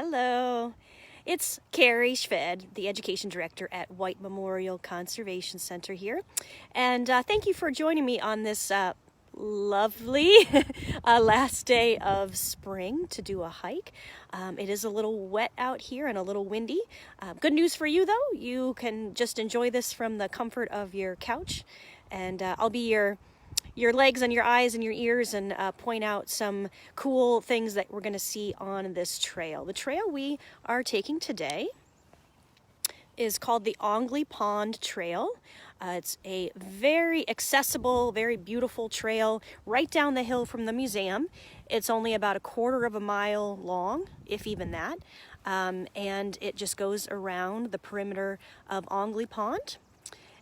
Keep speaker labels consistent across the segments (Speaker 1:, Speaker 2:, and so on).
Speaker 1: Hello, it's Carrie Schved, the Education Director at White Memorial Conservation Center here. And thank you for joining me on this lovely last day of spring to do a hike. It is a little wet out here and a little windy. Good news for you though, you can just enjoy this from the comfort of your couch, and I'll be your legs and your eyes and your ears and point out some cool things that we're going to see on this trail. The trail we are taking today is called the Ongley Pond Trail. It's a very accessible, very beautiful trail right down the hill from the museum. It's only about a quarter of a mile long, if even that, and it just goes around the perimeter of Ongley Pond.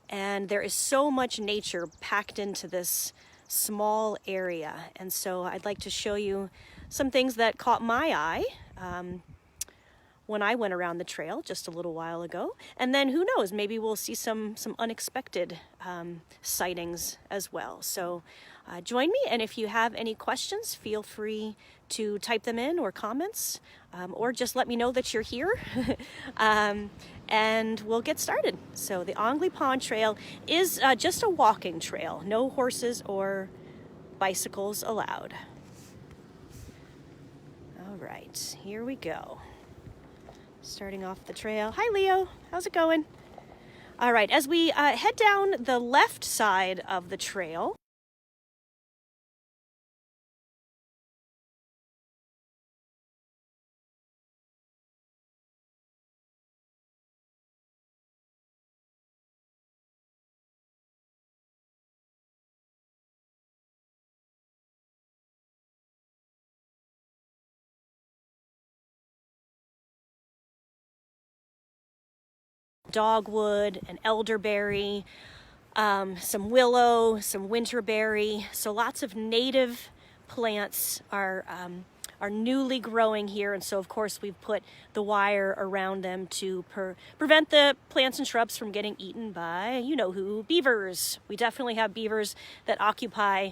Speaker 1: And there is so much nature packed into this small area. And so I'd like to show you some things that caught my eye when I went around the trail just a little while ago. And then who knows, maybe we'll see some unexpected sightings as well. So join me, and if you have any questions, feel free to type them in or comments, or just let me know that you're here. And we'll get started. So the Ongley Pond Trail is just a walking trail. No horses or bicycles allowed. All right, here we go. Starting off the trail. Hi, Leo. How's it going? All right, as we head down the left side of the trail, dogwood and elderberry, some willow, some winterberry. So lots of native plants are newly growing here, and so of course we've put the wire around them to prevent the plants and shrubs from getting eaten by you know who, beavers. We definitely have beavers that occupy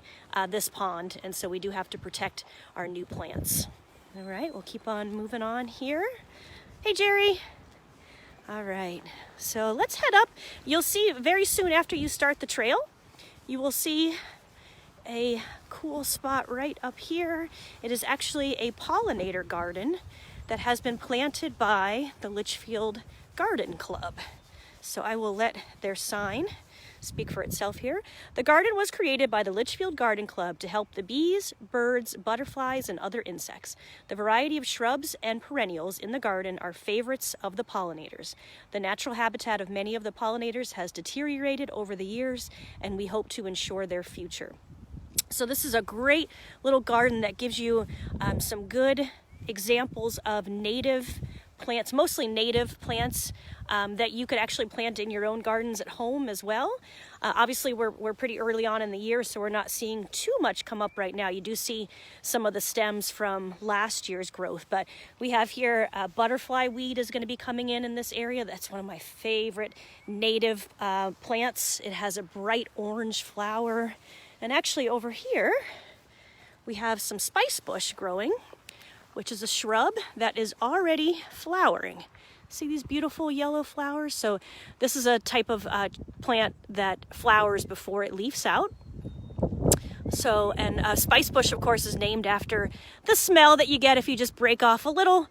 Speaker 1: this pond, and so we do have to protect our new plants. All right, we'll keep on moving on here. Hey, Jerry. All right, so let's head up. You'll see very soon after you start the trail, you will see a cool spot right up here. It is actually a pollinator garden that has been planted by the Litchfield Garden Club. So I will let their sign speak for itself here. The garden was created by the Litchfield Garden Club to help the bees, birds, butterflies, and other insects. The variety of shrubs and perennials in the garden are favorites of the pollinators. The natural habitat of many of the pollinators has deteriorated over the years, and we hope to ensure their future. So this is a great little garden that gives you some good examples of native plants, mostly native plants that you could actually plant in your own gardens at home as well. Obviously we're pretty early on in the year, so we're not seeing too much come up right now. You do see some of the stems from last year's growth, but we have here butterfly weed is going to be coming in this area. That's one of my favorite native plants. It has a bright orange flower, and actually over here we have some spice bush growing, which is a shrub that is already flowering. See these beautiful yellow flowers? So this is a type of plant that flowers before it leaves out. So, and spice bush, of course, is named after the smell that you get if you just break off a little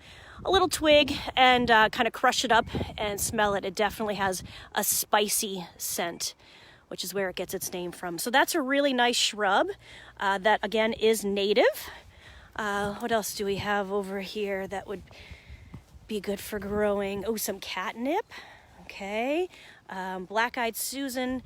Speaker 1: twig and kind of crush it up and smell it. It definitely has a spicy scent, which is where it gets its name from. So that's a really nice shrub that, again, is native. What else do we have over here that would be good for growing? Oh, some catnip. Okay. Black-eyed Susan,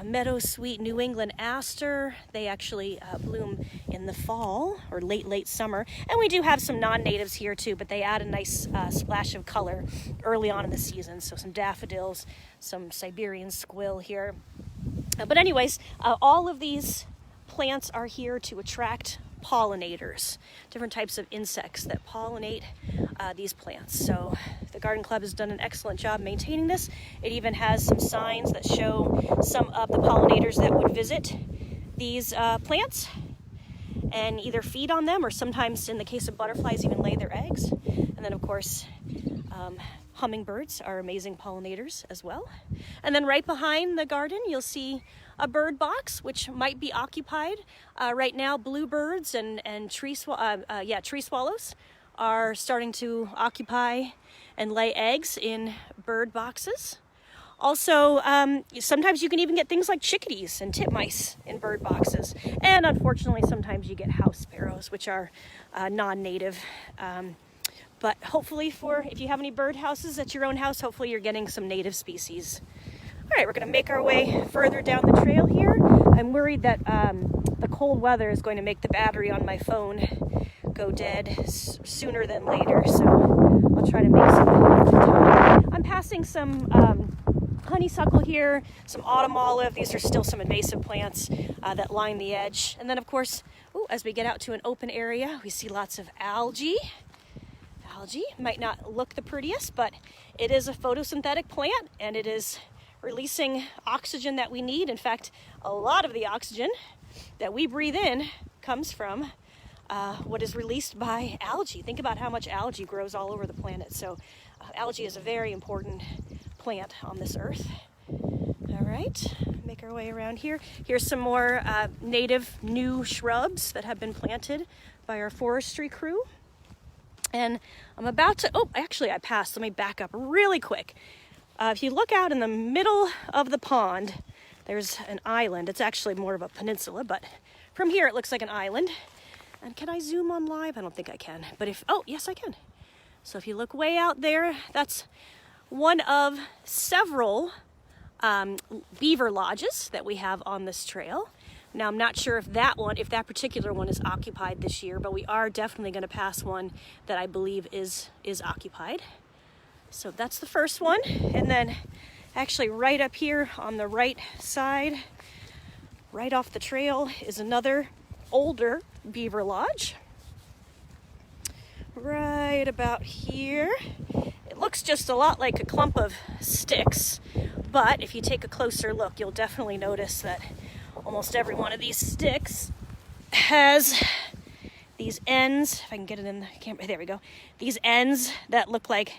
Speaker 1: meadowsweet, New England aster. They actually bloom in the fall or late summer. And we do have some non-natives here too, but they add a nice splash of color early on in the season. So some daffodils, some Siberian squill here. But anyways, all of these plants are here to attract pollinators, different types of insects that pollinate these plants. So the Garden Club has done an excellent job maintaining this. It even has some signs that show some of the pollinators that would visit these plants. and either feed on them, or sometimes in the case of butterflies even lay their eggs. And then of course hummingbirds are amazing pollinators as well. And then right behind the garden you'll see a bird box which might be occupied. Right now bluebirds and tree swallows are starting to occupy and lay eggs in bird boxes. Also, sometimes you can even get things like chickadees and titmice in bird boxes. And unfortunately, sometimes you get house sparrows, which are non-native. But hopefully if you have any bird houses at your own house, hopefully you're getting some native species. All right, we're gonna make our way further down the trail here. I'm worried that the cold weather is going to make the battery on my phone go dead sooner than later. So I'll try to make some time. I'm passing some honeysuckle here, some autumn olive. These are still some invasive plants that line the edge. And then of course, as we get out to an open area, we see lots of algae. Algae might not look the prettiest, but it is a photosynthetic plant and it is releasing oxygen that we need. In fact, a lot of the oxygen that we breathe in comes from what is released by algae. Think about how much algae grows all over the planet. So algae is a very important plant on this earth. All right, make our way around here. Here's some more native new shrubs that have been planted by our forestry crew. And I'm about to, actually I passed. Let me back up really quick. If you look out in the middle of the pond, there's an island. It's actually more of a peninsula, but from here it looks like an island. And can I zoom on live? I don't think I can. But yes I can. So if you look way out there, that's one of several beaver lodges that we have on this trail. Now I'm not sure if that particular one is occupied this year, but we are definitely going to pass one that I believe is occupied. So that's the first one. And then actually right up here on the right side, right off the trail, is another older beaver lodge. Right about here. It looks just a lot like a clump of sticks, but if you take a closer look, you'll definitely notice that almost every one of these sticks has these ends. If I can get it in the camera, there we go. These ends that look like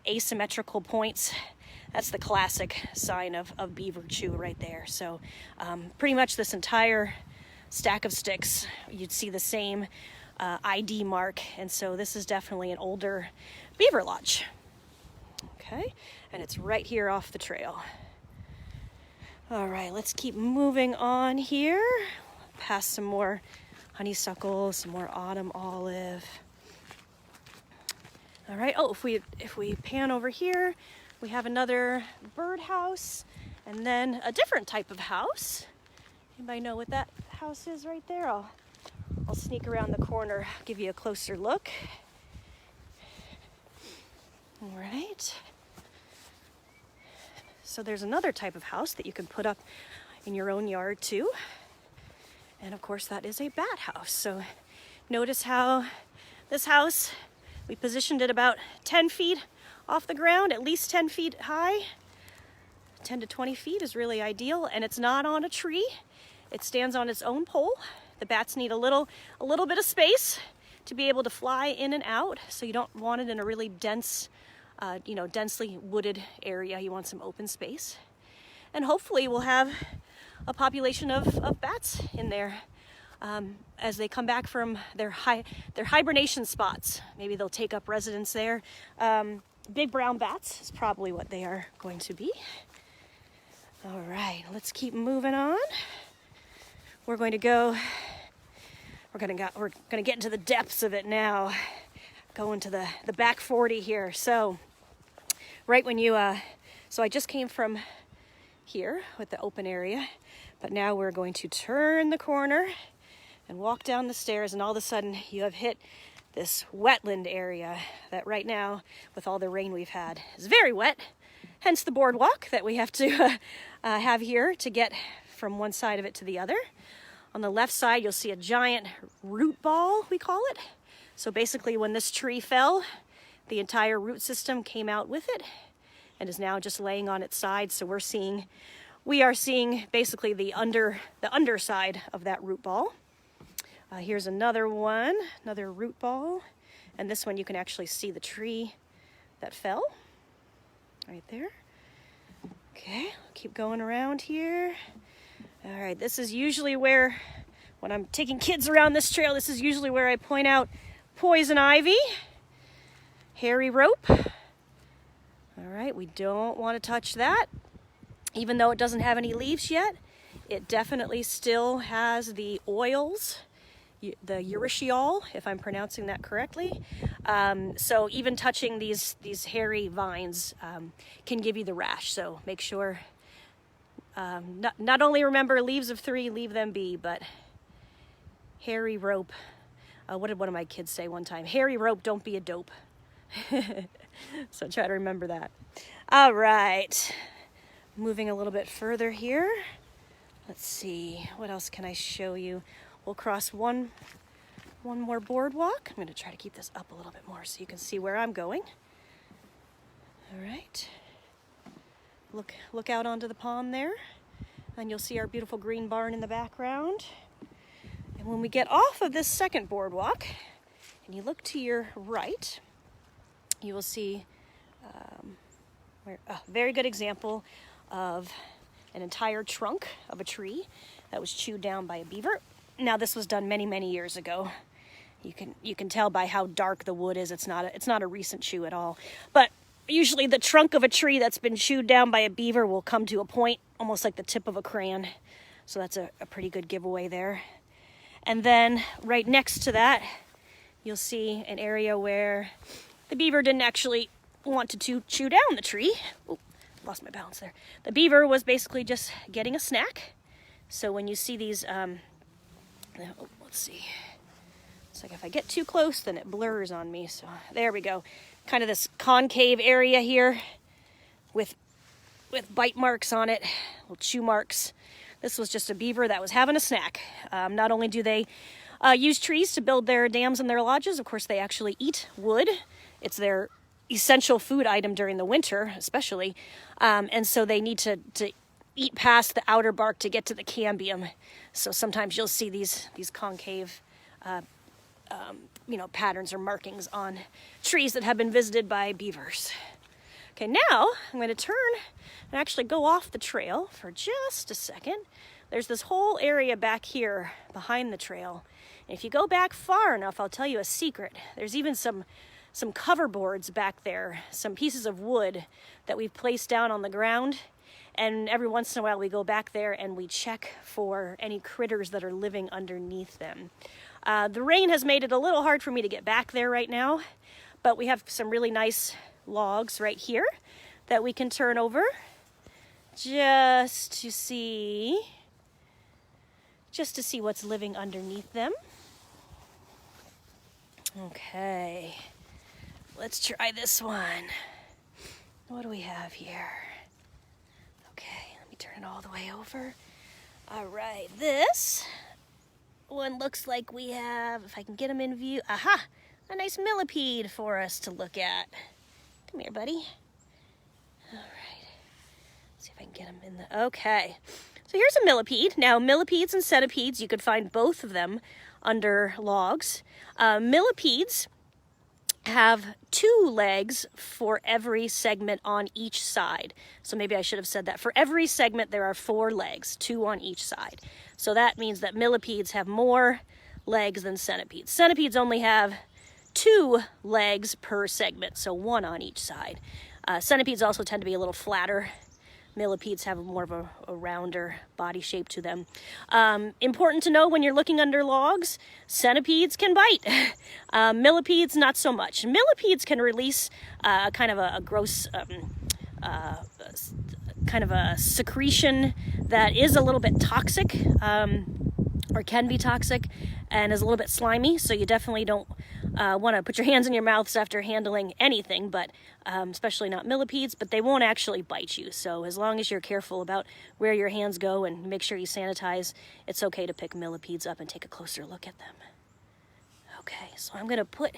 Speaker 1: asymmetrical points. That's the classic sign of beaver chew right there. So pretty much this entire stack of sticks, you'd see the same ID mark. And so this is definitely an older beaver lodge. Okay, and it's right here off the trail. All right, let's keep moving on here. Past some more honeysuckle, some more autumn olive. All right, if we pan over here, we have another birdhouse and then a different type of house. Anybody know what that house is right there? I'll sneak around the corner, give you a closer look. All right. So there's another type of house that you can put up in your own yard too. And of course that is a bat house. So notice how this house, we positioned it about 10 feet off the ground, at least 10 feet high. 10 to 20 feet is really ideal, and it's not on a tree. It stands on its own pole. The bats need a little bit of space to be able to fly in and out, so you don't want it in a really dense, densely wooded area. You want some open space. And hopefully we'll have a population of bats in there as they come back from their hibernation spots. Maybe they'll take up residence there. Big brown bats is probably what they are going to be. All right, let's keep moving on. We're going to get into the depths of it now. Go into the back 40 here. So right when you, so I just came from here with the open area, but now we're going to turn the corner and walk down the stairs, and all of a sudden you have hit this wetland area that right now, with all the rain we've had, is very wet. Hence the boardwalk that we have to have here to get from one side of it to the other. On the left side, you'll see a giant root ball, we call it. So basically when this tree fell, the entire root system came out with it and is now just laying on its side. So we are seeing basically the underside of that root ball. Here's another one, another root ball. And this one you can actually see the tree that fell right there. Okay, keep going around here. All right, this is usually where, when I'm taking kids around this trail, this is usually where I point out poison ivy, hairy rope. All right, we don't want to touch that. Even though it doesn't have any leaves yet, it definitely still has the oils, the urushiol, if I'm pronouncing that correctly. So even touching these hairy vines can give you the rash. So make sure, not only remember leaves of 3, leave them be, but hairy rope. What did one of my kids say one time? Hairy rope, don't be a dope. So try to remember that. All right, moving a little bit further here. Let's see, what else can I show you? We'll cross one more boardwalk. I'm going to try to keep this up a little bit more so you can see where I'm going. All right. Look out onto the pond there, and you'll see our beautiful green barn in the background. And when we get off of this second boardwalk, and you look to your right, you will see a very good example of an entire trunk of a tree that was chewed down by a beaver. Now, this was done many, many years ago. You can tell by how dark the wood is. It's not a recent chew at all. But usually the trunk of a tree that's been chewed down by a beaver will come to a point, almost like the tip of a crayon. So that's a pretty good giveaway there. And then right next to that, you'll see an area where the beaver didn't actually want to chew down the tree. Ooh, lost my balance there. The beaver was basically just getting a snack. So when you see these, let's see. It's like if I get too close, then it blurs on me. So there we go. Kind of this concave area here with bite marks on it, little chew marks. This was just a beaver that was having a snack. Not only do they use trees to build their dams and their lodges, of course they actually eat wood. It's their essential food item during the winter, especially. And so they need to eat past the outer bark to get to the cambium. So sometimes you'll see these concave patterns or markings on trees that have been visited by beavers. Okay, now I'm going to turn and actually go off the trail for just a second. There's this whole area back here behind the trail. And if you go back far enough, I'll tell you a secret. There's even some cover boards back there, some pieces of wood that we've placed down on the ground. And every once in a while we go back there and we check for any critters that are living underneath them. The rain has made it a little hard for me to get back there right now, but we have some really nice logs right here that we can turn over just to see what's living underneath them. Okay, let's try this one. What do we have here? Okay, let me turn it all the way over. All right, this one looks like we have, if I can get them in view, aha, a nice millipede for us to look at. Come here, buddy. All right, let's see if I can get them in the, okay. So here's a millipede. Now, millipedes and centipedes, you could find both of them under logs. Millipedes have 2 legs for every segment on each side. So maybe I should have said that. For every segment, there are 4 legs, 2 on each side. So that means that millipedes have more legs than centipedes. Centipedes only have 2 legs per segment, so 1 on each side. Centipedes also tend to be a little flatter. Millipedes have more of a rounder body shape to them. Important to know when you're looking under logs, centipedes can bite. Millipedes, not so much. Millipedes can release kind of a gross, kind of a secretion that is a little bit toxic, or can be toxic, and is a little bit slimy, so you definitely don't want to put your hands in your mouths after handling anything, but especially not millipedes, but they won't actually bite you. So as long as you're careful about where your hands go and make sure you sanitize, it's okay to pick millipedes up and take a closer look at them. Okay, so I'm going to put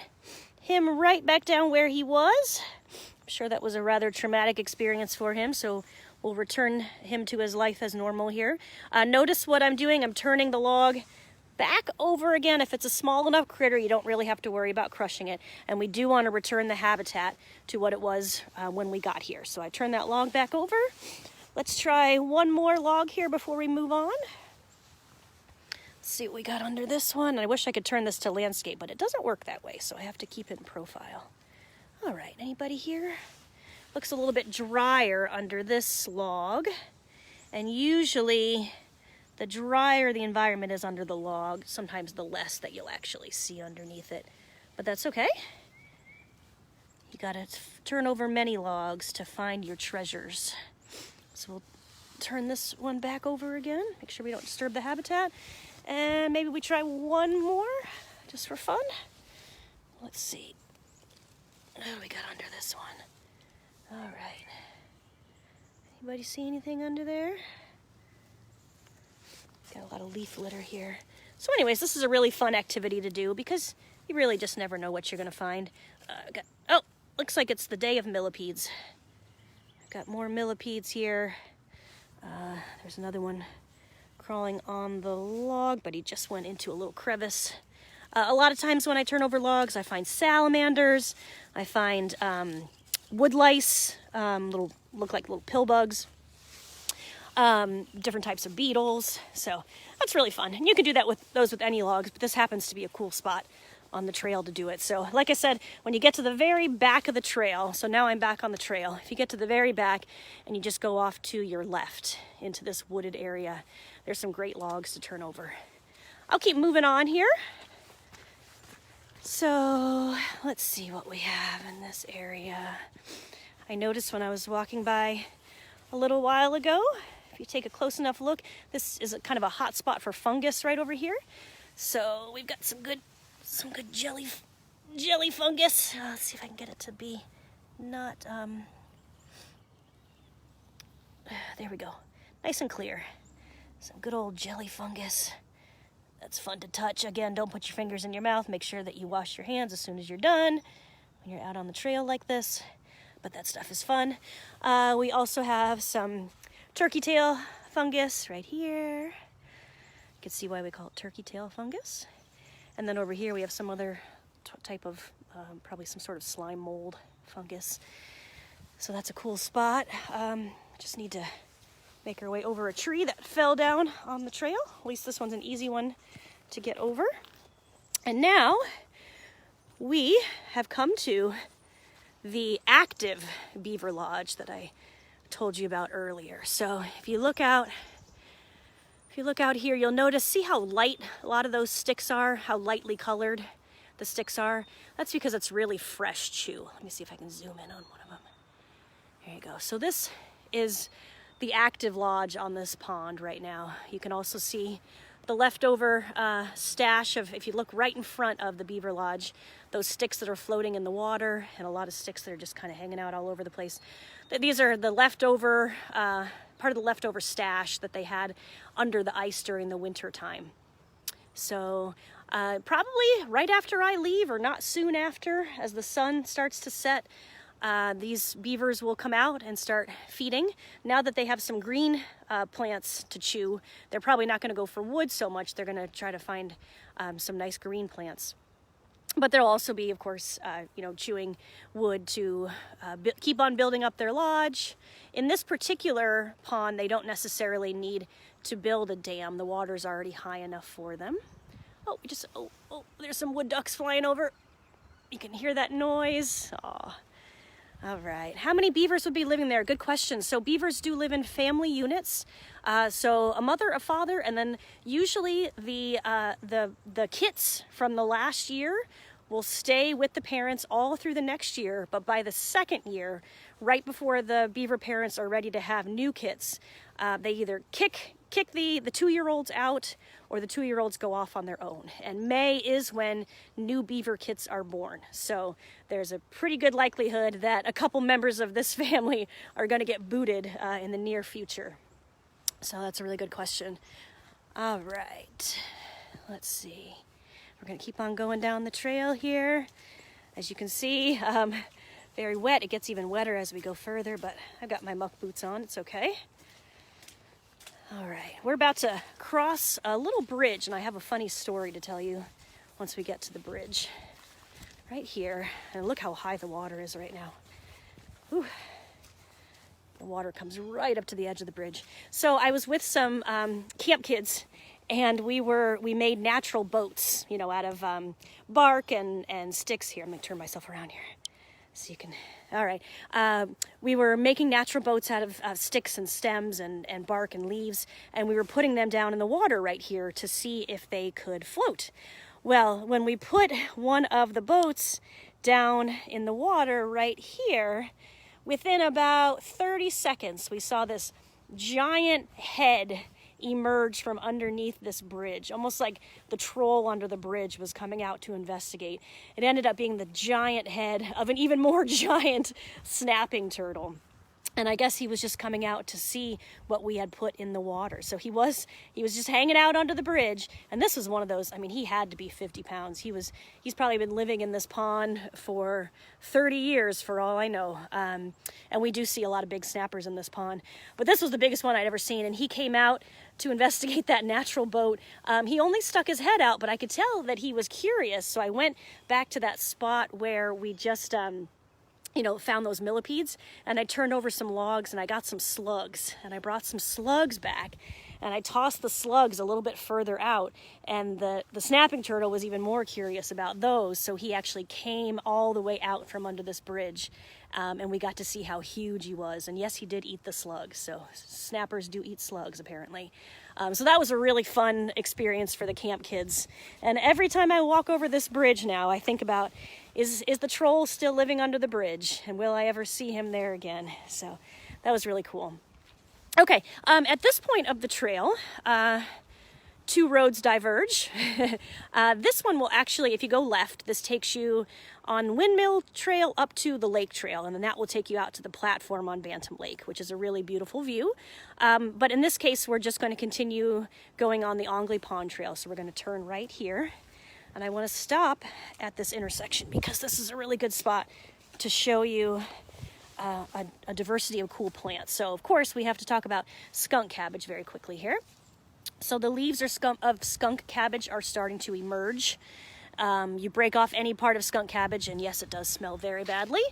Speaker 1: him right back down where he was. I'm sure that was a rather traumatic experience for him, so we'll return him to his life as normal here. Notice what I'm doing. I'm turning the log back over again. If it's a small enough critter, you don't really have to worry about crushing it. And we do want to return the habitat to what it was when we got here. So I turn that log back over. Let's try one more log here before we move on. Let's see what we got under this one. I wish I could turn this to landscape, but it doesn't work that way, so I have to keep it in profile. All right, anybody here? Looks a little bit drier under this log. And usually, the drier the environment is under the log, sometimes the less that you'll actually see underneath it. But that's okay. You gotta turn over many logs to find your treasures. So we'll turn this one back over again, make sure we don't disturb the habitat. And maybe we try one more, just for fun. Let's see. What do we got under this one? All right. Anybody see anything under there? Got a lot of leaf litter here. So anyways, this is a really fun activity to do because you really just never know what you're gonna find. Oh, looks like it's the day of millipedes. Got more millipedes here. There's another one crawling on the log, but he just went into a little crevice. A lot of times when I turn over logs, I find salamanders, I find woodlice, look like little pill bugs, different types of beetles. So that's really fun. And you can do that with any logs, but this happens to be a cool spot on the trail to do it. So like I said, when you get to the very back of the trail, so now I'm back on the trail, if you get to the very back and you just go off to your left into this wooded area, there's some great logs to turn over. I'll keep moving on here. So let's see what we have in this area. I noticed when I was walking by a little while ago, if you take a close enough look, this is kind of a hot spot for fungus right over here. So we've got some good jelly fungus. Let's see if I can get it to be not, there we go. Nice and clear. Some good old jelly fungus. That's fun to touch. Again, don't put your fingers in your mouth. Make sure that you wash your hands as soon as you're done when you're out on the trail like this. But that stuff is fun. We also have some turkey tail fungus right here. You can see why we call it turkey tail fungus. And then over here we have some other type of, probably some sort of slime mold fungus. So that's a cool spot. Just need to make our way over a tree that fell down on the trail. At least this one's an easy one to get over. And now we have come to the active beaver lodge that I told you about earlier. So if you look out here, you'll notice, see how light a lot of those sticks are, how lightly colored the sticks are? That's because it's really fresh chew. Let me see if I can zoom in on one of them. There you go. So this is the active lodge on this pond right now. You can also see the leftover stash of, if you look right in front of the beaver lodge, those sticks that are floating in the water and a lot of sticks that are just kind of hanging out all over the place. These are the leftover, part of the leftover stash that they had under the ice during the winter time. So probably right after I leave or not soon after, as the sun starts to set, these beavers will come out and start feeding. Now that they have some green plants to chew, they're probably not going to go for wood so much. They're going to try to find some nice green plants. But they'll also be, of course, chewing wood to keep on building up their lodge. In this particular pond, they don't necessarily need to build a dam. The water's already high enough for them. Oh, there's some wood ducks flying over. You can hear that noise. Aw. All right, how many beavers would be living there? Good question. So beavers do live in family units. So a mother, a father, and then usually the kits from the last year will stay with the parents all through the next year. But by the second year, right before the beaver parents are ready to have new kits, they either kick the 2-year-olds out, or the 2-year-olds go off on their own. And May is when new beaver kits are born. So there's a pretty good likelihood that a couple members of this family are going to get booted in the near future. So that's a really good question. All right, let's see. We're going to keep on going down the trail here. As you can see, very wet. It gets even wetter as we go further, but I've got my muck boots on. It's okay. All right, we're about to cross a little bridge, and I have a funny story to tell you once we get to the bridge. Right here, and look how high the water is right now. Whew. The water comes right up to the edge of the bridge. So I was with some camp kids, and we made natural boats, you know, out of bark and sticks. Here, I'm gonna turn myself around here so you can. All right. We were making natural boats out of sticks and stems and bark and leaves, and we were putting them down in the water right here to see if they could float. Well, when we put one of the boats down in the water right here, within about 30 seconds, we saw this giant head emerge from underneath this bridge, almost like the troll under the bridge was coming out to investigate. It ended up being the giant head of an even more giant snapping turtle. And I guess he was just coming out to see what we had put in the water. So he was just hanging out under the bridge. And this was one of those, I mean, he had to be 50 pounds. He's probably been living in this pond for 30 years for all I know. And we do see a lot of big snappers in this pond. But this was the biggest one I'd ever seen. And he came out to investigate that natural boat. He only stuck his head out, but I could tell that he was curious. So I went back to that spot where we just, found those millipedes, and I turned over some logs and I got some slugs, and I brought some slugs back, and I tossed the slugs a little bit further out, and the snapping turtle was even more curious about those, so he actually came all the way out from under this bridge, and we got to see how huge he was. And yes, he did eat the slugs, so snappers do eat slugs apparently. So that was a really fun experience for the camp kids. And every time I walk over this bridge now, I think about, is the troll still living under the bridge? And will I ever see him there again? So that was really cool. Okay, at this point of the trail, two roads diverge. This one will actually, if you go left, this takes you on Windmill Trail up to the Lake Trail, and then that will take you out to the platform on Bantam Lake, which is a really beautiful view. But in this case, we're just going to continue going on the Ongley Pond Trail. So we're going to turn right here, and I want to stop at this intersection because this is a really good spot to show you a diversity of cool plants. So of course, we have to talk about skunk cabbage very quickly here. So the leaves of skunk cabbage are starting to emerge. You break off any part of skunk cabbage, and yes, it does smell very badly.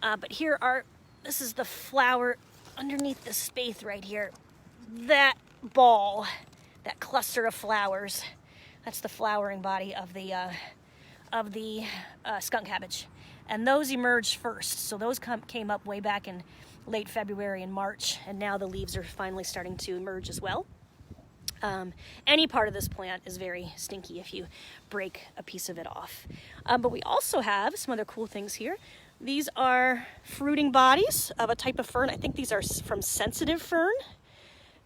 Speaker 1: But this is the flower underneath the spathe right here. That ball, that cluster of flowers, that's the flowering body of the skunk cabbage. And those emerged first. So those came up way back in late February and March, and now the leaves are finally starting to emerge as well. Any part of this plant is very stinky if you break a piece of it off. But we also have some other cool things here. These are fruiting bodies of a type of fern. I think these are from sensitive fern.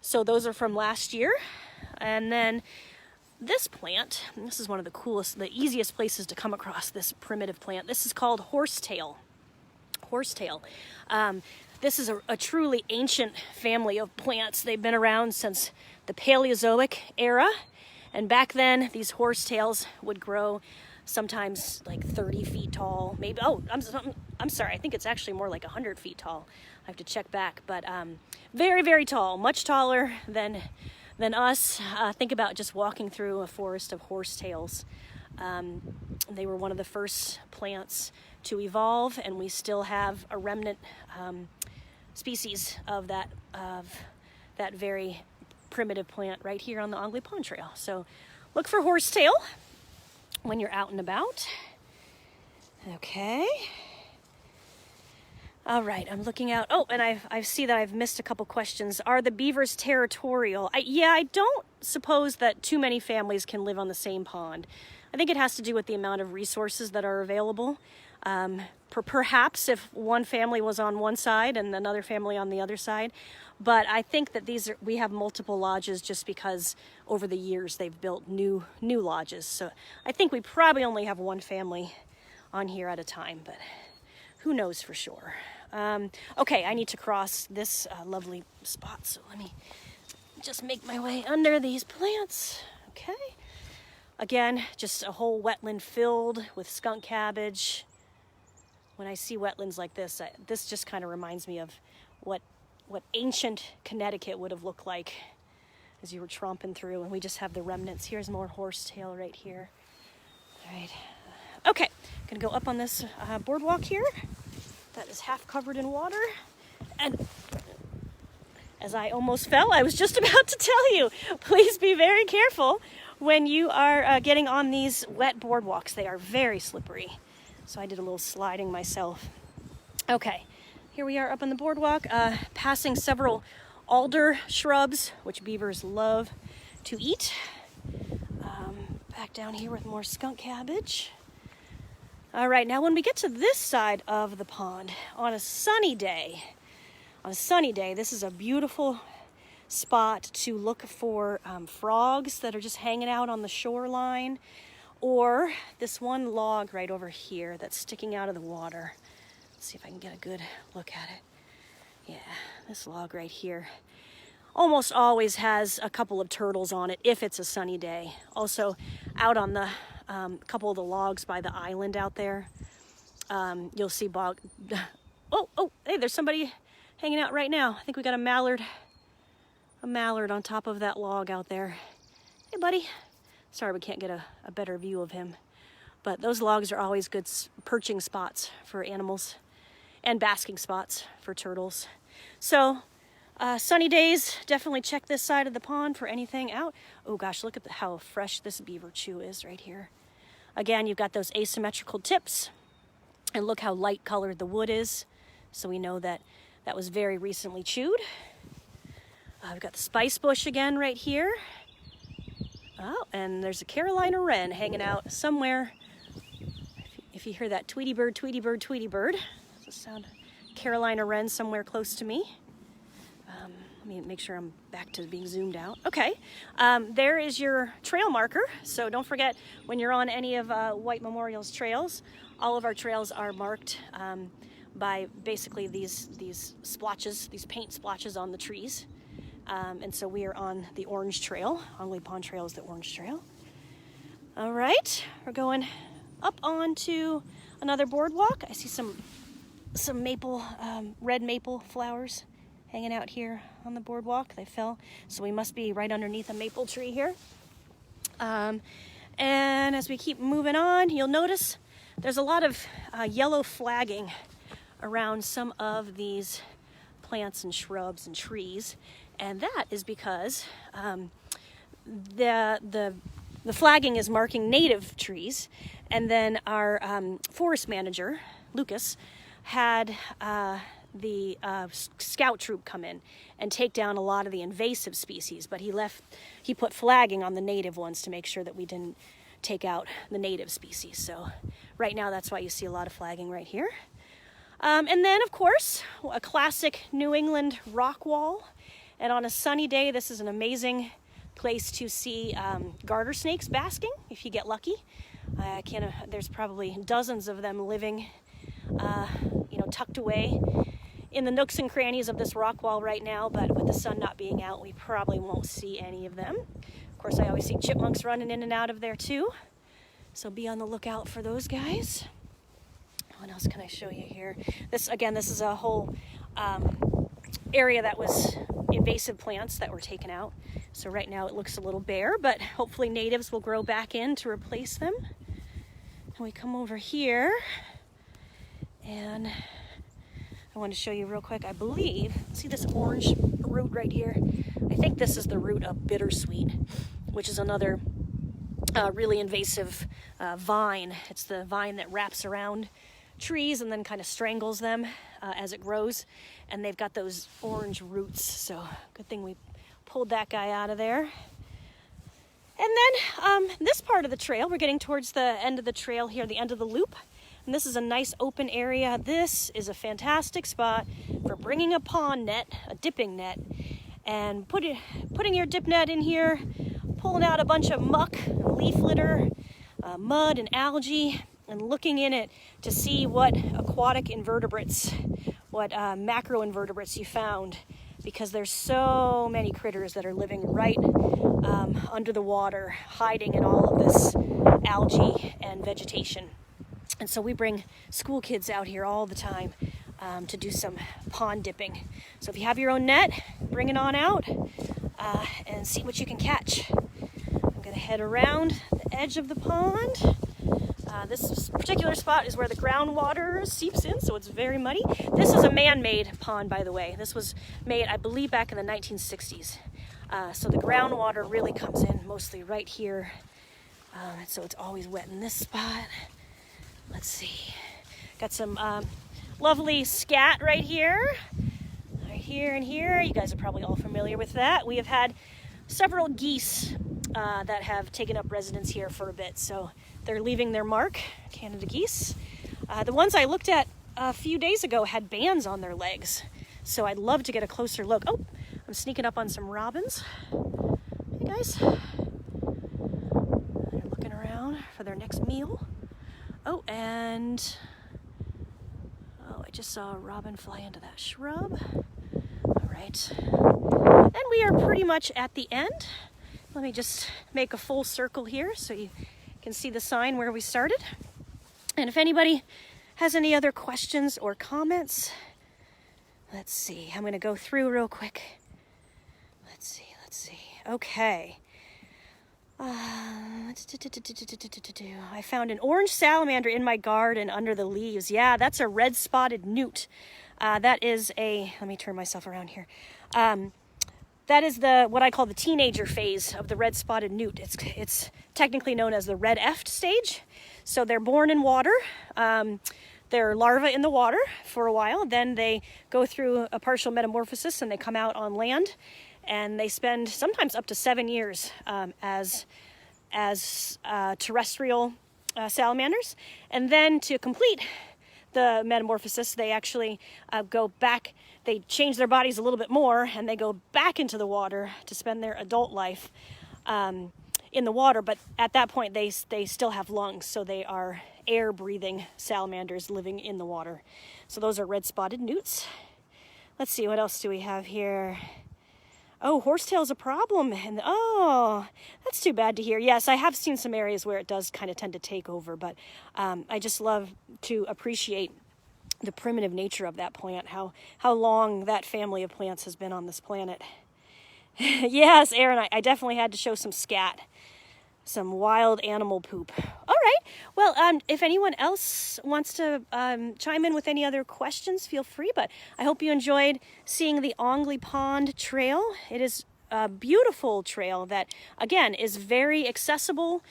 Speaker 1: So those are from last year. And then this plant, and this is one of the coolest, the easiest places to come across this primitive plant. This is called horsetail. Horsetail. This is a truly ancient family of plants. They've been around since the Paleozoic era, and back then these horsetails would grow sometimes like 30 feet tall, maybe. Oh, I'm sorry. I think it's actually more like 100 feet tall. I have to check back, but very, very tall, much taller than us. Think about just walking through a forest of horsetails. They were one of the first plants to evolve, and we still have a remnant species of that very primitive plant right here on the Ongley Pond Trail. So look for horsetail when you're out and about. Okay. All right, I'm looking out. Oh, and I see that I've missed a couple questions. Are the beavers territorial? I don't suppose that too many families can live on the same pond. I think it has to do with the amount of resources that are available. Perhaps if one family was on one side and another family on the other side. But I think that we have multiple lodges just because over the years they've built new lodges. So I think we probably only have one family on here at a time, but who knows for sure. Okay, I need to cross this lovely spot, so let me just make my way under these plants. Okay. Again, just a whole wetland filled with skunk cabbage. When I see wetlands like this, this just kind of reminds me of what ancient Connecticut would have looked like as you were tromping through, and we just have the remnants. Here's more horsetail right here. All right. Okay, gonna go up on this boardwalk here that is half covered in water. And as I almost fell, I was just about to tell you, please be very careful when you are getting on these wet boardwalks. They are very slippery. So I did a little sliding myself. Okay, here we are up on the boardwalk, passing several alder shrubs, which beavers love to eat. Back down here with more skunk cabbage. All right, now when we get to this side of the pond, on a sunny day, this is a beautiful spot to look for frogs that are just hanging out on the shoreline, or this one log right over here that's sticking out of the water. Let's see if I can get a good look at it. Yeah, this log right here almost always has a couple of turtles on it if it's a sunny day. Also, out on the couple of the logs by the island out there, you'll see oh, hey, there's somebody hanging out right now. I think we got a mallard on top of that log out there. Hey, buddy. Sorry we can't get a better view of him. But those logs are always good perching spots for animals and basking spots for turtles. So, sunny days, definitely check this side of the pond for anything out. Oh gosh, look at how fresh this beaver chew is right here. Again, you've got those asymmetrical tips, and look how light colored the wood is. So we know that that was very recently chewed. We've got the spice bush again right here. Oh, and there's a Carolina wren hanging out somewhere. If you hear that Tweety bird, Tweety bird, Tweety bird, that's the sound of Carolina wren somewhere close to me. Let me make sure I'm back to being zoomed out. Okay, there is your trail marker. So don't forget, when you're on any of White Memorial's trails, all of our trails are marked by basically these splotches, these paint splotches on the trees. And so we are on the orange trail. Ongley Pond Trail is the orange trail. All right, we're going up onto another boardwalk. I see some maple, red maple flowers hanging out here on the boardwalk. They fell, so we must be right underneath a maple tree here. And as we keep moving on, you'll notice there's a lot of yellow flagging around some of these plants and shrubs and trees, and that is because the flagging is marking native trees, and then our forest manager, Lucas, had the scout troop come in and take down a lot of the invasive species, but he put flagging on the native ones to make sure that we didn't take out the native species. So right now that's why you see a lot of flagging right here. And then of course a classic New England rock wall, and on a sunny day this is an amazing place to see garter snakes basking if you get lucky. There's probably dozens of them living tucked away in the nooks and crannies of this rock wall right now, but with the sun not being out, we probably won't see any of them. Of course, I always see chipmunks running in and out of there too, so be on the lookout for those guys. What else can I show you here? This is a whole area that was invasive plants that were taken out. So right now it looks a little bare, but hopefully natives will grow back in to replace them. And we come over here, and I want to show you real quick. I believe, see this orange root right here? I think this is the root of Bittersweet, which is another really invasive vine. It's the vine that wraps around trees and then kind of strangles them as it grows. And they've got those orange roots, so good thing we pulled that guy out of there. And then this part of the trail, we're getting towards the end of the trail here, the end of the loop. And this is a nice open area. This is a fantastic spot for bringing a pond net, a dipping net, and putting your dip net in here, pulling out a bunch of muck, leaf litter, mud and algae, and looking in it to see what aquatic invertebrates, what macroinvertebrates you found, because there's so many critters that are living right under the water, hiding in all of this algae and vegetation. And so we bring school kids out here all the time to do some pond dipping. So if you have your own net, bring it on out. and see what you can catch. I'm gonna head around the edge of the pond. This particular spot is where the groundwater seeps in, so it's very muddy. This is a man-made pond, by the way. This was made, I believe, back in the 1960s. So the groundwater really comes in mostly right here. So it's always wet in this spot. Let's see. Got some lovely scat right here. Right here and here. You guys are probably all familiar with that. We have had several geese that have taken up residence here for a bit. So they're leaving their mark, Canada geese. The ones I looked at a few days ago had bands on their legs. So I'd love to get a closer look. Oh, I'm sneaking up on some robins. Hey guys. They're looking around for their next meal. Oh, and I just saw a robin fly into that shrub. All right. And we are pretty much at the end. Let me just make a full circle here so you can see the sign where we started. And if anybody has any other questions or comments, let's see. I'm going to go through real quick. Let's see. Okay. I found an orange salamander in my garden under the leaves. Yeah, that's a red spotted newt. That is let me turn myself around here. That is what I call the teenager phase of the red spotted newt. It's technically known as the red eft stage. So they're born in water. They're larvae in the water for a while. Then they go through a partial metamorphosis and they come out on land. And they spend sometimes up to 7 years as terrestrial salamanders. And then to complete the metamorphosis, they actually go back. They change their bodies a little bit more, and they go back into the water to spend their adult life in the water. But at that point, they still have lungs, so they are air-breathing salamanders living in the water. So those are red-spotted newts. Let's see, what else do we have here? Oh, horsetail's a problem. And oh, that's too bad to hear. Yes, I have seen some areas where it does kind of tend to take over, but I just love to appreciate the primitive nature of that plant, how long that family of plants has been on this planet. Yes, Aaron, I definitely had to show some scat, some wild animal poop. All right. Well, if anyone else wants to chime in with any other questions, feel free. But I hope you enjoyed seeing the Ongley Pond Trail. It is a beautiful trail that, again, is very accessible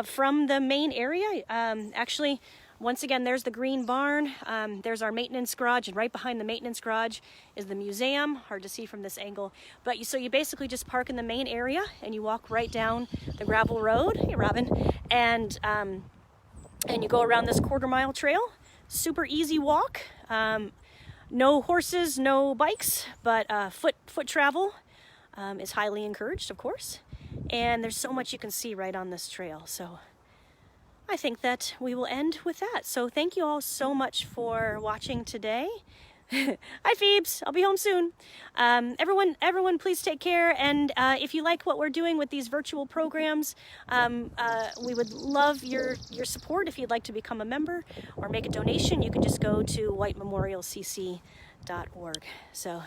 Speaker 1: from the main area. Actually, once again, there's the green barn. There's our maintenance garage, and right behind the maintenance garage is the museum. Hard to see from this angle. But so you basically just park in the main area, and you walk right down the gravel road. Hey, Robin. And you go around this quarter-mile trail. Super easy walk. No horses, no bikes, but foot travel is highly encouraged, of course. And there's so much you can see right on this trail. So I think that we will end with that. So thank you all so much for watching today. Hi, Phoebes. I'll be home soon. Everyone, please take care. And if you like what we're doing with these virtual programs, we would love your support. If you'd like to become a member or make a donation, you can just go to whitememorialcc.org. So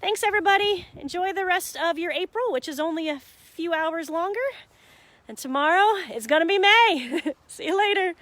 Speaker 1: thanks, everybody. Enjoy the rest of your April, which is only a few hours longer. And tomorrow, it's going to be May. See you later.